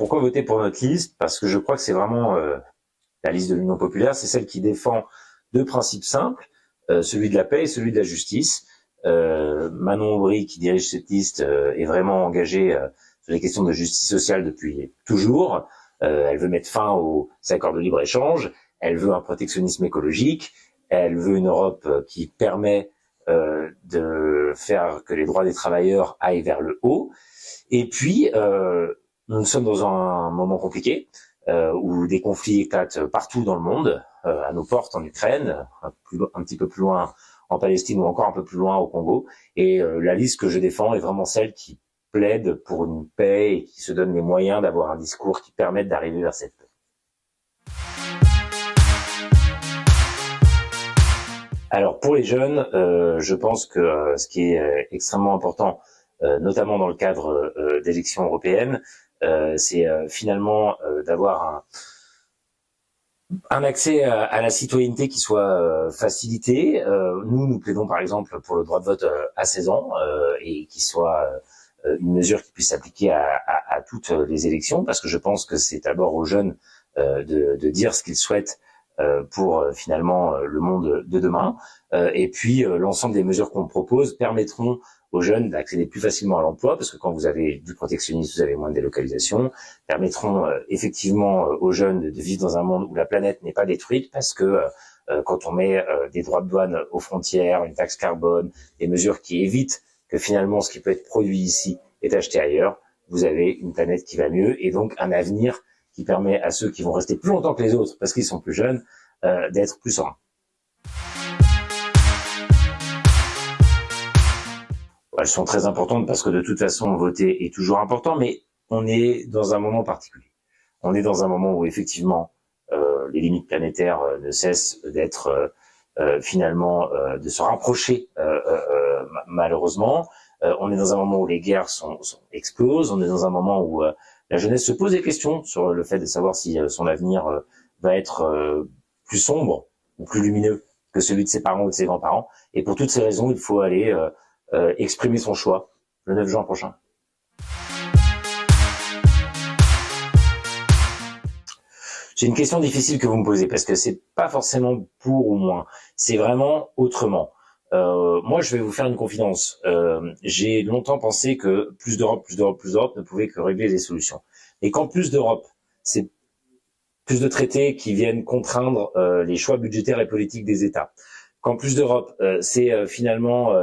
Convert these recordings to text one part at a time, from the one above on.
Pourquoi voter pour notre liste? Parce que je crois que c'est vraiment la liste de l'Union populaire, c'est celle qui défend deux principes simples, celui de la paix et celui de la justice. Manon Aubry, qui dirige cette liste, est vraiment engagée sur les questions de justice sociale depuis toujours. Elle veut mettre fin aux accords de libre-échange, elle veut un protectionnisme écologique, elle veut une Europe qui permet de faire que les droits des travailleurs aillent vers le haut. Et puis, nous sommes dans un moment compliqué, où des conflits éclatent partout dans le monde, à nos portes en Ukraine, un petit peu plus loin en Palestine ou encore un peu plus loin au Congo. Et la liste que je défends est vraiment celle qui plaide pour une paix et qui se donne les moyens d'avoir un discours qui permette d'arriver vers cette paix. Alors pour les jeunes, je pense que ce qui est extrêmement important, notamment dans le cadre d'élections européennes, c'est finalement d'avoir un accès à la citoyenneté qui soit facilité. Nous plaidons par exemple pour le droit de vote à 16 ans et qui soit une mesure qui puisse s'appliquer à toutes les élections, parce que je pense que c'est d'abord aux jeunes de dire ce qu'ils souhaitent pour finalement le monde de demain. Et puis l'ensemble des mesures qu'on propose permettront aux jeunes d'accéder plus facilement à l'emploi, parce que quand vous avez du protectionnisme, vous avez moins de délocalisation, permettront effectivement aux jeunes de vivre dans un monde où la planète n'est pas détruite, parce que quand on met des droits de douane aux frontières, une taxe carbone, des mesures qui évitent que finalement ce qui peut être produit ici est acheté ailleurs, vous avez une planète qui va mieux, et donc un avenir qui permet à ceux qui vont rester plus longtemps que les autres, parce qu'ils sont plus jeunes, d'être plus sereins. Elles sont très importantes parce que de toute façon, voter est toujours important, mais on est dans un moment particulier. On est dans un moment où effectivement, les limites planétaires ne cessent d'être finalement, de se rapprocher malheureusement. On est dans un moment où les guerres explosent, on est dans un moment où la jeunesse se pose des questions sur le fait de savoir si son avenir va être plus sombre ou plus lumineux que celui de ses parents ou de ses grands-parents. Et pour toutes ces raisons, il faut aller exprimer son choix le 9 juin prochain. C'est une question difficile que vous me posez, parce que c'est pas forcément pour ou moins, c'est vraiment autrement. Moi, je vais vous faire une confidence. J'ai longtemps pensé que plus d'Europe ne pouvait que régler les solutions. Et quand plus d'Europe, c'est plus de traités qui viennent contraindre les choix budgétaires et politiques des États. Quand plus d'Europe, c'est finalement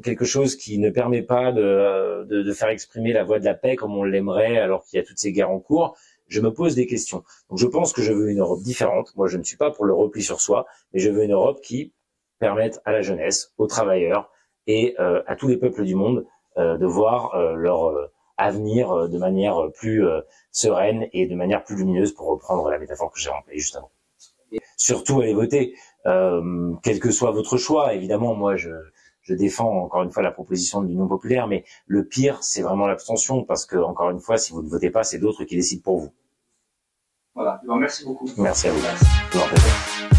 quelque chose qui ne permet pas de faire exprimer la voix de la paix comme on l'aimerait, alors qu'il y a toutes ces guerres en cours. Je me pose des questions. Donc je pense que je veux une Europe différente. Moi, je ne suis pas pour le repli sur soi, mais je veux une Europe qui permette à la jeunesse, aux travailleurs et à tous les peuples du monde de voir leur avenir de manière plus sereine et de manière plus lumineuse, pour reprendre la métaphore que j'ai employée juste avant. Et surtout, allez voter, quel que soit votre choix. Évidemment, moi, je défends encore une fois la proposition de l'Union populaire, mais le pire, c'est vraiment l'abstention, parce que, encore une fois, si vous ne votez pas, c'est d'autres qui décident pour vous. Voilà, merci beaucoup. Merci à vous. Merci.